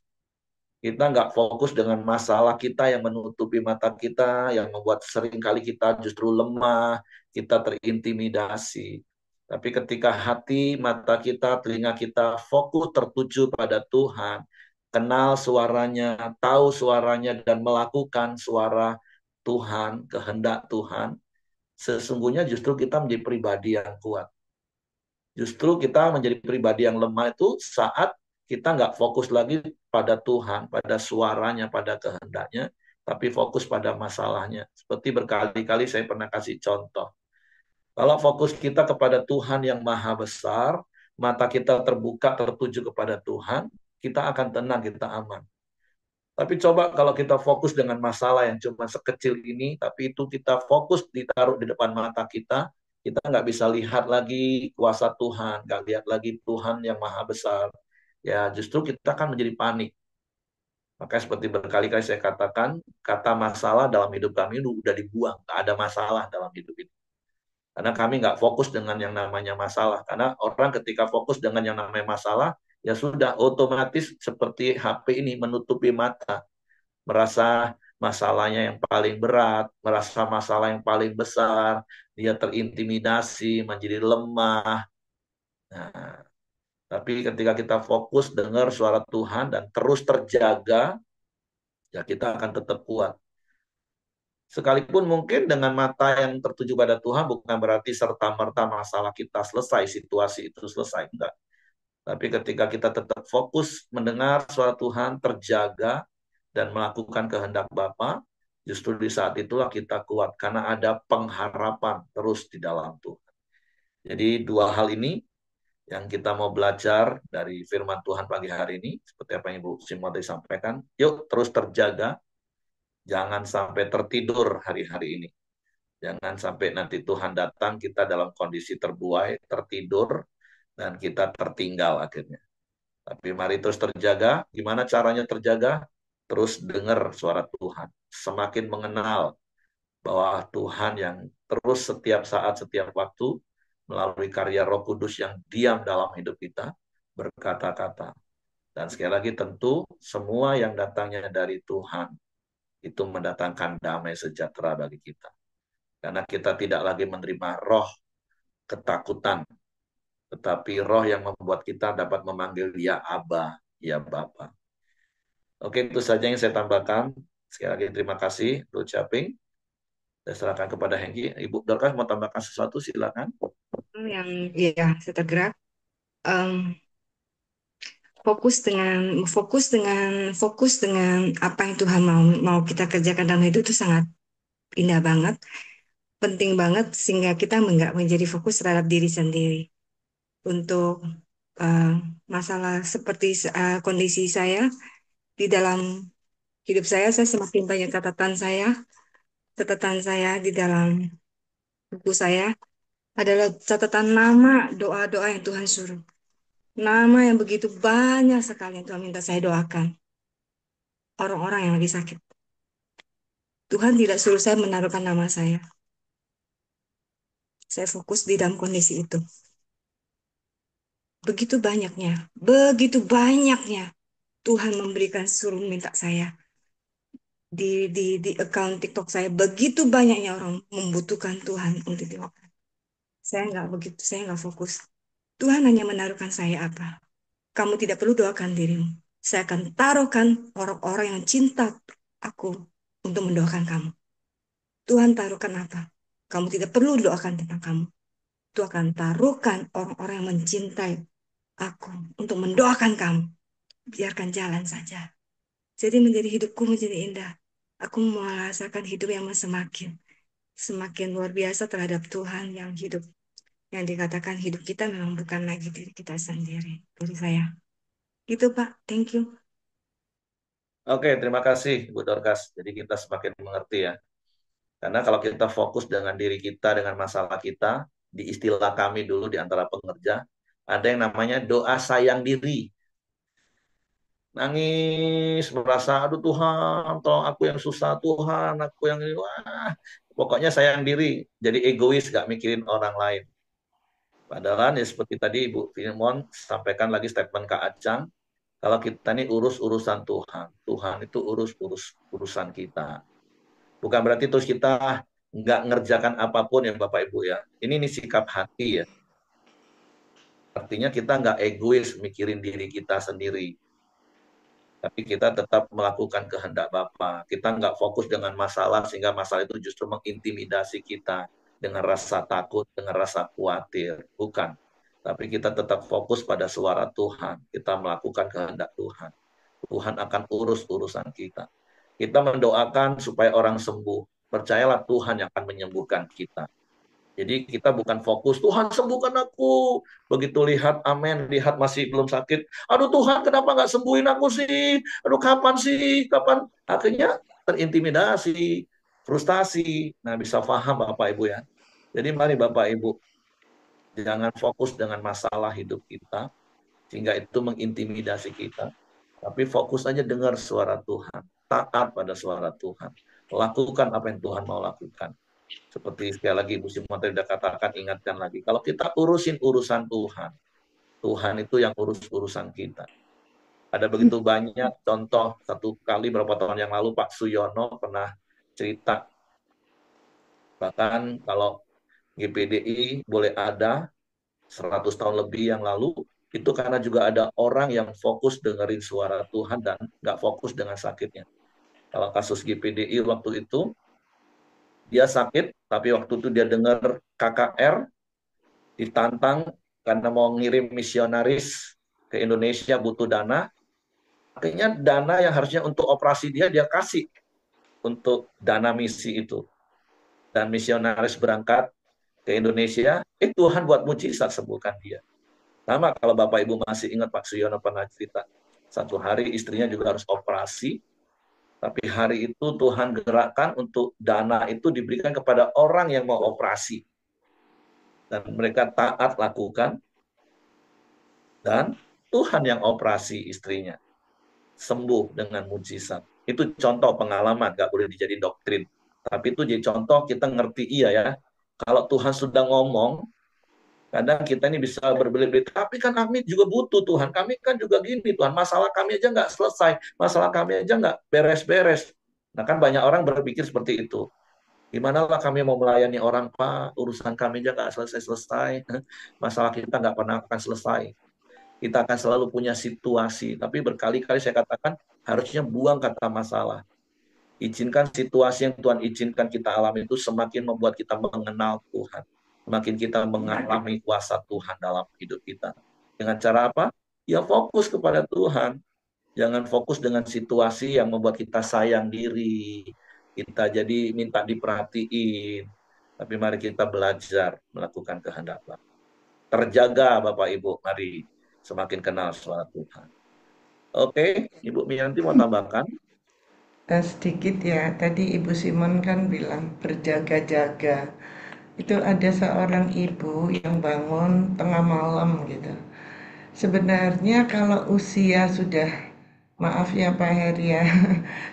Speaker 2: Kita nggak fokus dengan masalah kita yang menutupi mata kita, yang membuat seringkali kita justru lemah, kita terintimidasi. Tapi ketika hati, mata kita, telinga kita fokus tertuju pada Tuhan, kenal suaranya, tahu suaranya, dan melakukan suara Tuhan, kehendak Tuhan, sesungguhnya justru kita menjadi pribadi yang kuat. Justru kita menjadi pribadi yang lemah itu saat kita nggak fokus lagi pada Tuhan, pada suaranya, pada kehendaknya, tapi fokus pada masalahnya. Seperti berkali-kali saya pernah kasih contoh. Kalau fokus kita kepada Tuhan yang maha besar, mata kita terbuka, tertuju kepada Tuhan, kita akan tenang, kita aman. Tapi coba kalau kita fokus dengan masalah yang cuma sekecil ini, tapi itu kita fokus ditaruh di depan mata kita nggak bisa lihat lagi kuasa Tuhan, nggak lihat lagi Tuhan yang maha besar. Ya justru kita akan menjadi panik. Makanya seperti berkali-kali saya katakan, kata masalah dalam hidup kami itu udah dibuang, nggak ada masalah dalam hidup ini. Karena kami nggak fokus dengan yang namanya masalah. Karena orang ketika fokus dengan yang namanya masalah, ya sudah otomatis seperti HP ini menutupi mata, merasa masalahnya yang paling berat, merasa masalah yang paling besar, dia terintimidasi, menjadi lemah. Nah, tapi ketika kita fokus dengar suara Tuhan dan terus terjaga, ya kita akan tetap kuat. Sekalipun mungkin dengan mata yang tertuju pada Tuhan bukan berarti serta-merta masalah kita selesai, situasi itu selesai. Enggak. Tapi ketika kita tetap fokus mendengar suara Tuhan, terjaga, dan melakukan kehendak Bapa, justru di saat itulah kita kuat. Karena ada pengharapan terus di dalam Tuhan. Jadi dua hal ini yang kita mau belajar dari firman Tuhan pagi hari ini, seperti apa yang Ibu Simon tadi sampaikan, yuk terus terjaga, jangan sampai tertidur hari-hari ini. Jangan sampai nanti Tuhan datang, kita dalam kondisi terbuai, tertidur, dan kita tertinggal akhirnya. Tapi mari terus terjaga. Gimana caranya terjaga? Terus dengar suara Tuhan. Semakin mengenal bahwa Tuhan yang terus setiap saat, setiap waktu, melalui karya Roh Kudus yang diam dalam hidup kita, berkata-kata. Dan sekali lagi tentu semua yang datangnya dari Tuhan itu mendatangkan damai sejahtera bagi kita. Karena kita tidak lagi menerima roh ketakutan, tetapi roh yang membuat kita dapat memanggil ya Aba, ya Bapa. Oke, itu saja yang saya tambahkan. Sekali lagi terima kasih, ucapin. Saya serahkan kepada Hengki. Ibu Dorcas mau tambahkan sesuatu, silakan.
Speaker 4: Yang ya saya tergerak. Em, fokus dengan apa yang Tuhan mau mau kita kerjakan dalam hidup itu sangat indah banget, penting banget sehingga kita nggak menjadi fokus terhadap diri sendiri. Untuk eh, masalah seperti kondisi saya di dalam hidup saya semakin banyak catatan saya di dalam buku saya adalah catatan nama doa-doa yang Tuhan suruh. Nama yang begitu banyak sekali yang Tuhan minta saya doakan. Orang-orang yang lagi sakit. Tuhan tidak suruh saya menaruhkan nama saya. Saya fokus di dalam kondisi itu. Begitu banyaknya Tuhan memberikan suruh minta saya. di account TikTok saya begitu banyaknya orang membutuhkan Tuhan untuk doakan. Saya nggak fokus. Tuhan hanya menaruhkan saya apa? Kamu tidak perlu doakan dirimu. Saya akan taruhkan orang-orang yang cinta aku untuk mendoakan kamu. Tuhan taruhkan apa? Kamu tidak perlu doakan tentang kamu. Tuhan akan taruhkan orang-orang yang mencintai aku untuk mendoakan kamu. Biarkan jalan saja. Jadi menjadi hidupku menjadi indah. Aku merasakan hidup yang semakin luar biasa terhadap Tuhan yang hidup. Yang dikatakan hidup kita memang bukan lagi diri kita sendiri. Dari saya. Gitu Pak. Thank you.
Speaker 2: Oke, terima kasih Bu Dorcas. Jadi kita semakin mengerti ya. Karena kalau kita fokus dengan diri kita, dengan masalah kita, di istilah kami dulu di antara pengerja, ada yang namanya doa sayang diri. Nangis, merasa, aduh Tuhan, tolong aku yang susah, Tuhan, aku yang ini, wah. Pokoknya sayang diri, jadi egois, gak mikirin orang lain. Padahal ya seperti tadi Ibu Firmon sampaikan lagi statement Kak Acang, kalau kita ini urus urusan Tuhan, Tuhan itu urus urusan kita. Bukan berarti terus kita nggak ngerjakan apapun ya Bapak Ibu ya. Ini sikap hati ya. Artinya kita nggak egois mikirin diri kita sendiri. Tapi kita tetap melakukan kehendak Bapa. Kita nggak fokus dengan masalah sehingga masalah itu justru mengintimidasi kita dengan rasa takut, dengan rasa khawatir. Bukan. Tapi kita tetap fokus pada suara Tuhan. Kita melakukan kehendak Tuhan. Tuhan akan urus urusan kita. Kita mendoakan supaya orang sembuh. Percayalah Tuhan yang akan menyembuhkan kita. Jadi kita bukan fokus, Tuhan sembuhkan aku. Begitu lihat, amin, lihat masih belum sakit. Aduh Tuhan, kenapa nggak sembuhin aku sih? Aduh kapan sih? Kapan? Akhirnya terintimidasi, frustasi. Nah bisa paham Bapak Ibu ya. Jadi mari Bapak Ibu, jangan fokus dengan masalah hidup kita, sehingga itu mengintimidasi kita. Tapi fokus aja dengar suara Tuhan. Taat pada suara Tuhan. Lakukan apa yang Tuhan mau lakukan. Seperti sekali lagi Ibu Simon tadi sudah katakan, ingatkan lagi. Kalau kita urusin urusan Tuhan, Tuhan itu yang urus urusan kita. Ada begitu banyak contoh. Satu kali berapa tahun yang lalu Pak Suyono pernah cerita. Bahkan kalau GPDI boleh ada 100 tahun lebih yang lalu, itu karena juga ada orang yang fokus dengerin suara Tuhan dan nggak fokus dengan sakitnya. Kalau kasus GPDI waktu itu, dia sakit, tapi waktu itu dia dengar KKR, ditantang karena mau ngirim misionaris ke Indonesia butuh dana. Akhirnya dana yang harusnya untuk operasi dia kasih untuk dana misi itu. Dan misionaris berangkat ke Indonesia, Tuhan buat mujizat sembuhkan dia. Sama kalau Bapak Ibu masih ingat Pak Suyono pernah cerita, satu hari istrinya juga harus operasi, tapi hari itu Tuhan gerakkan untuk dana itu diberikan kepada orang yang mau operasi. Dan mereka taat lakukan, dan Tuhan yang operasi istrinya. Sembuh dengan mujizat. Itu contoh pengalaman, gak boleh dijadi doktrin. Tapi itu jadi contoh, kita ngerti iya ya. Kalau Tuhan sudah ngomong, kadang kita ini bisa berbelit-belit, tapi kan kami juga butuh Tuhan, kami kan juga gini Tuhan, masalah kami aja nggak selesai, masalah kami aja nggak beres-beres. Nah kan banyak orang berpikir seperti itu. Gimana lah kami mau melayani orang, Pak, urusan kami aja nggak selesai-selesai, masalah kita nggak pernah akan selesai. Kita akan selalu punya situasi, tapi berkali-kali saya katakan, harusnya buang kata masalah. Izinkan situasi yang Tuhan izinkan kita alami itu semakin membuat kita mengenal Tuhan. Semakin kita mengalami kuasa Tuhan dalam hidup kita. Dengan cara apa? Ya fokus kepada Tuhan. Jangan fokus dengan situasi yang membuat kita sayang diri. Kita jadi minta diperhatiin. Tapi mari kita belajar melakukan kehendak Bapa. Terjaga Bapak Ibu, mari semakin kenal suara Tuhan. Oke, Ibu Mianti mau tambahkan?
Speaker 5: Sedikit ya, tadi Ibu Simon kan bilang berjaga-jaga. Itu ada seorang ibu yang bangun tengah malam gitu. Sebenarnya kalau usia sudah, maaf ya Pak Heri ya,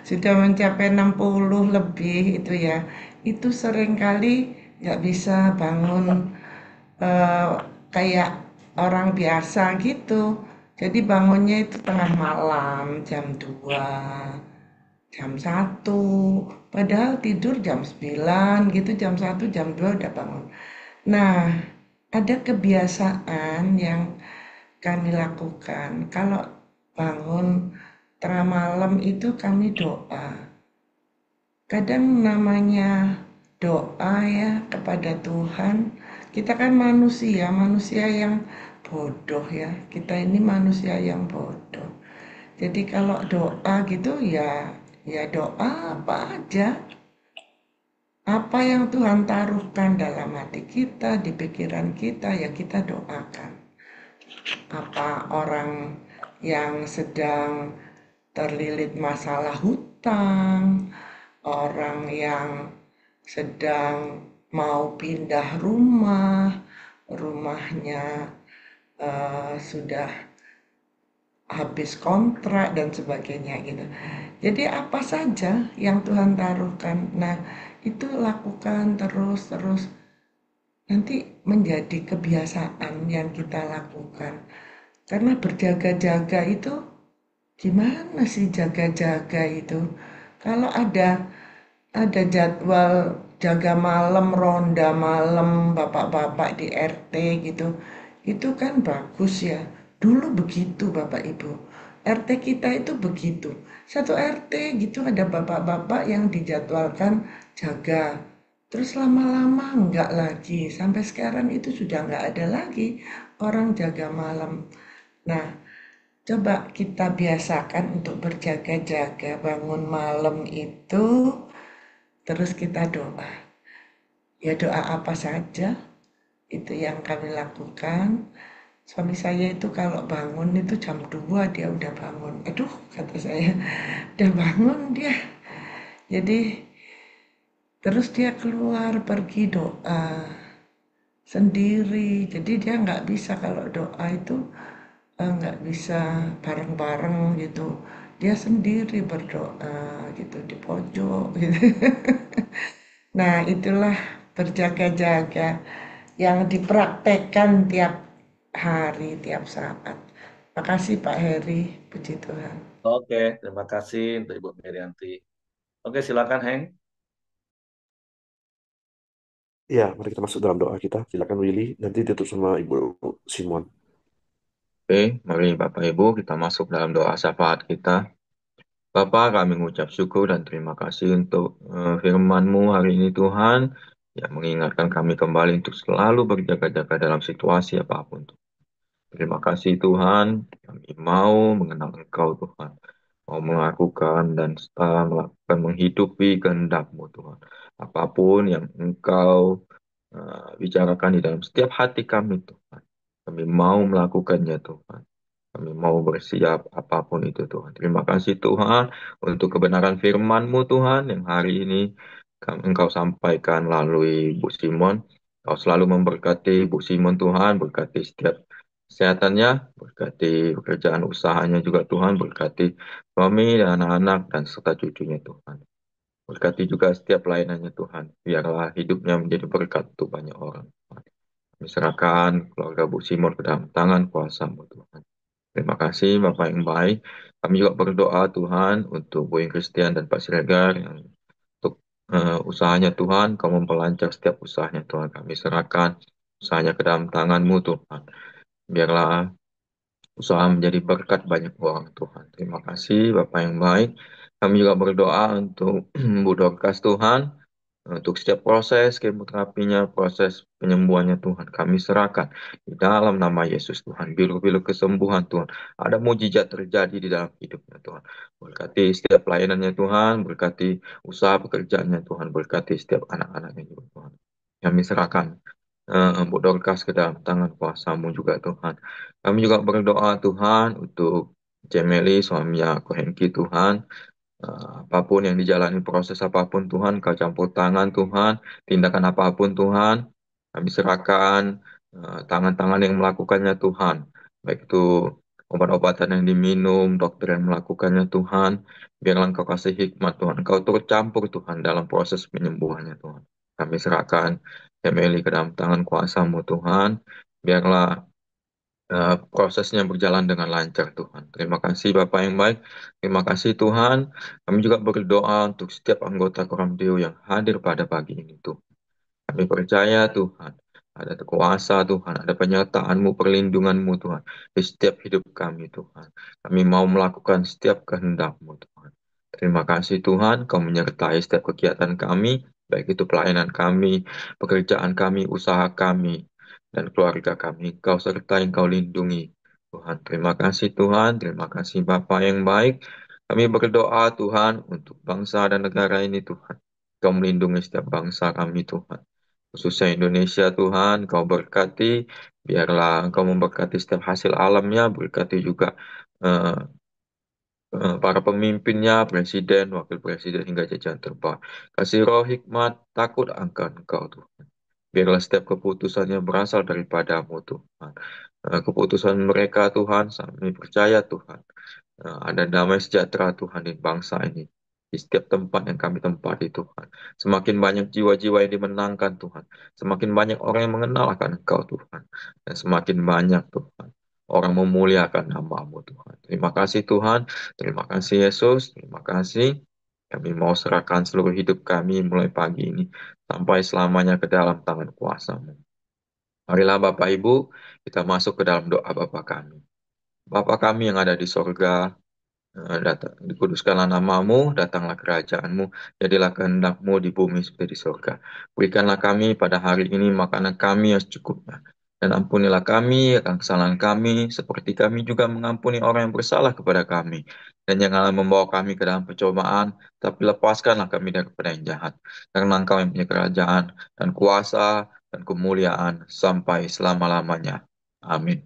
Speaker 5: sudah mencapai 60 lebih itu ya, itu seringkali nggak bisa bangun eh, kayak orang biasa gitu. Jadi bangunnya itu tengah malam, jam 2. jam 1, padahal tidur jam 9 gitu, jam 1, jam 2 udah bangun. Nah, ada kebiasaan yang kami lakukan. Kalau bangun tengah malam itu kami doa. Kadang namanya doa ya kepada Tuhan, kita kan manusia, manusia yang bodoh ya. Kita ini manusia yang bodoh. Jadi kalau doa gitu ya, ya doa apa aja. Apa yang Tuhan taruhkan dalam hati kita, di pikiran kita, ya kita doakan. Apa orang yang sedang terlilit masalah hutang, orang yang sedang mau pindah rumah, rumahnya sudah habis kontrak dan sebagainya gitu. Jadi apa saja yang Tuhan taruhkan, nah itu lakukan terus-terus. Nanti menjadi kebiasaan yang kita lakukan. Karena berjaga-jaga itu gimana sih jaga-jaga itu? Kalau ada jadwal jaga malam, ronda malam, bapak-bapak di RT gitu, itu kan bagus ya. Dulu begitu Bapak Ibu. RT kita itu begitu. Satu RT gitu ada bapak-bapak yang dijadwalkan jaga. Terus lama-lama enggak lagi. Sampai sekarang itu sudah enggak ada lagi orang jaga malam. Nah, coba kita biasakan untuk berjaga-jaga bangun malam itu, terus kita doa. Ya doa apa saja, itu yang kami lakukan. Suami saya itu kalau bangun itu jam 2 dia udah bangun. Aduh, kata saya, udah bangun dia. Jadi terus dia keluar pergi doa sendiri. Jadi dia nggak bisa kalau doa itu nggak bisa bareng-bareng gitu. Dia sendiri berdoa gitu di pojok gitu. Nah, itulah berjaga-jaga yang dipraktekkan tiap hari, tiap saat. Makasih Pak Heri, puji Tuhan.
Speaker 2: Oke, terima kasih untuk Ibu Merianti. Oke, silakan Heng.
Speaker 6: Ya, mari kita masuk dalam doa kita. Silakan Willy, nanti ditutup sama Ibu Simon.
Speaker 1: Oke, mari Bapak Ibu kita masuk dalam doa syafaat kita. Bapa, kami mengucap syukur dan terima kasih untuk firman-Mu hari ini Tuhan, yang mengingatkan kami kembali untuk selalu berjaga-jaga dalam situasi apapun. Terima kasih Tuhan, kami mau mengenal Engkau Tuhan, mau melakukan dan melakukan menghidupi kehendak-Mu Tuhan. Apapun yang Engkau bicarakan di dalam setiap hati kami Tuhan, kami mau melakukannya Tuhan. Kami mau bersiap apapun itu Tuhan. Terima kasih Tuhan untuk kebenaran firman-Mu Tuhan yang hari ini Engkau sampaikan melalui Bu Simon. Kau selalu memberkati Bu Simon Tuhan, berkati setiap kesehatannya, berkati pekerjaan usahanya juga Tuhan, berkati suami dan anak-anak dan serta cucunya Tuhan. Berkati juga setiap pelayanannya Tuhan. Biarlah hidupnya menjadi berkat untuk banyak orang. Kami serahkan keluarga Bu Simon ke dalam tangan kuasa-Mu Tuhan. Terima kasih Bapak yang baik. Kami juga berdoa Tuhan untuk Bu Christian dan Pak Siregar yang untuk usahanya Tuhan, Kau memperlancar setiap usahanya Tuhan. Kami serahkan usahanya ke dalam tangan-Mu Tuhan. Biarlah usaha menjadi berkat banyak orang Tuhan. Terima kasih Bapak yang baik. Kami juga berdoa untuk Bu Dorcas Tuhan, untuk setiap proses kemoterapinya, proses penyembuhannya Tuhan, kami serahkan di dalam nama Yesus Tuhan. Bilu-bilu kesembuhan Tuhan. Ada mujizat terjadi di dalam hidupnya Tuhan. Berkati setiap pelayanannya Tuhan, berkati usaha pekerjaannya Tuhan, berkati setiap anak-anaknya juga Tuhan. Kami serahkan Bu Dorcas ke dalam tangan kuasa-Mu juga Tuhan. Kami juga berdoa Tuhan untuk Cemeli, suami aku Hengki Tuhan. Apapun yang dijalani, proses apapun Tuhan, Kau campur tangan Tuhan, tindakan apapun Tuhan, kami serahkan tangan-tangan yang melakukannya Tuhan, baik itu obat-obatan yang diminum, dokter yang melakukannya Tuhan, biarlah Engkau kasih hikmat Tuhan, Engkau turut campur Tuhan dalam proses penyembuhannya Tuhan. Kami serahkan Emily ke dalam tangan kuasa-Mu Tuhan, biarlah prosesnya berjalan dengan lancar Tuhan. Terima kasih Bapak yang baik. Terima kasih Tuhan. Kami juga berdoa untuk setiap anggota Koramdeo yang hadir pada pagi ini Tuhan. Kami percaya Tuhan, ada kuasa Tuhan, ada penyertaan-Mu, perlindungan-Mu Tuhan, di setiap hidup kami Tuhan. Kami mau melakukan setiap kehendak-Mu Tuhan. Terima kasih Tuhan, Kau menyertai setiap kegiatan kami, baik itu pelayanan kami, pekerjaan kami, usaha kami, dan keluarga kami. Kau sertai, Kau lindungi. Tuhan, terima kasih Tuhan, terima kasih Bapa yang baik. Kami berdoa Tuhan untuk bangsa dan negara ini Tuhan. Kau melindungi setiap bangsa kami Tuhan, khususnya Indonesia Tuhan, Kau berkati, biarlah Engkau memberkati setiap hasil alamnya, berkati juga eh, para pemimpinnya, presiden, wakil presiden, hingga jajaran terbawah. Kasih roh hikmat, takut akan Engkau Tuhan. Biarlah setiap keputusannya berasal daripadamu Tuhan. Keputusan mereka Tuhan, kami percaya Tuhan, ada damai sejahtera Tuhan di bangsa ini. Di setiap tempat yang kami tempati Tuhan. Semakin banyak jiwa-jiwa yang dimenangkan Tuhan. Semakin banyak orang yang mengenal akan Engkau Tuhan. Dan semakin banyak Tuhan, orang memuliakan nama-Mu Tuhan. Terima kasih Tuhan. Terima kasih Yesus. Terima kasih. Kami mau serahkan seluruh hidup kami mulai pagi ini sampai selamanya ke dalam tangan kuasa-Mu. Marilah Bapak Ibu, kita masuk ke dalam doa Bapa kami. Bapa kami yang ada di sorga, dikuduskanlah namamu, datanglah kerajaanmu, jadilah kehendakmu di bumi seperti di surga. Berikanlah kami pada hari ini makanan kami yang secukupnya. Dan ampunilah kami akan kesalahan kami, seperti kami juga mengampuni orang yang bersalah kepada kami. Dan janganlah membawa kami ke dalam percobaan, tapi lepaskanlah kami daripada yang jahat. Karena Engkau yang punya kerajaan, dan kuasa, dan kemuliaan, sampai selama-lamanya. Amin.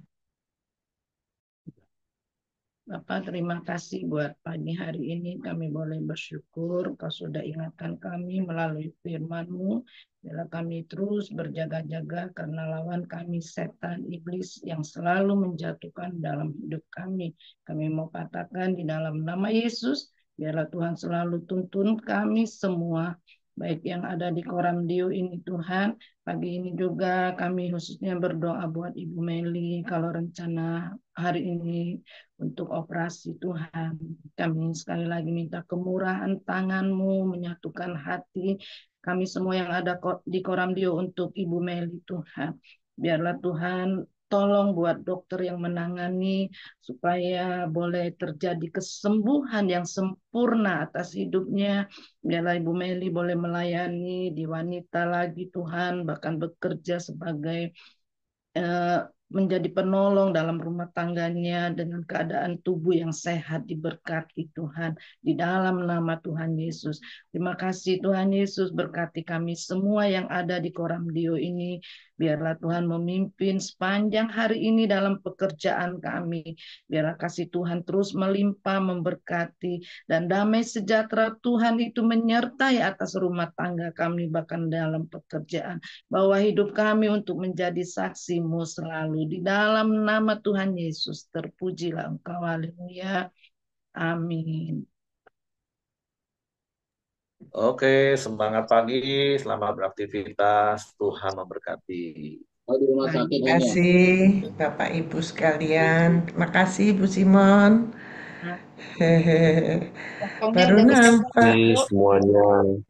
Speaker 3: Bapak, terima kasih buat pagi hari ini. Kami boleh bersyukur Kau sudah ingatkan kami melalui firman-Mu. Bila kami terus berjaga-jaga karena lawan kami setan iblis yang selalu menjatuhkan dalam hidup kami. Kami mau katakan di dalam nama Yesus, biarlah Tuhan selalu tuntun kami semua, baik yang ada di Koramdio ini Tuhan. Pagi ini juga kami khususnya berdoa buat Ibu Meli kalau rencana hari ini untuk operasi Tuhan. Kami sekali lagi minta kemurahan tangan-Mu menyatukan hati kami semua yang ada di Koramdio untuk Ibu Meli Tuhan. Biarlah Tuhan tolong buat dokter yang menangani supaya boleh terjadi kesembuhan yang sempurna atas hidupnya. Biarlah Ibu Meli boleh melayani di wanita lagi Tuhan, bahkan bekerja sebagai eh, menjadi penolong dalam rumah tangganya dengan keadaan tubuh yang sehat diberkati Tuhan di dalam nama Tuhan Yesus. Terima kasih Tuhan Yesus, berkati kami semua yang ada di Koramdio ini. Biarlah Tuhan memimpin sepanjang hari ini dalam pekerjaan kami. Biarlah kasih Tuhan terus melimpah memberkati dan damai sejahtera Tuhan itu menyertai atas rumah tangga kami bahkan dalam pekerjaan. Bawa hidup kami untuk menjadi saksi-Mu selalu. Di dalam nama Tuhan Yesus, terpujilah Engkau. Haleluya. Amin.
Speaker 2: Oke, semangat pagi, selamat beraktivitas, Tuhan memberkati.
Speaker 5: Terima kasih Bapak Ibu sekalian. Terima kasih Bu Simon. Hehehe. Baru nampak.
Speaker 6: Semuanya.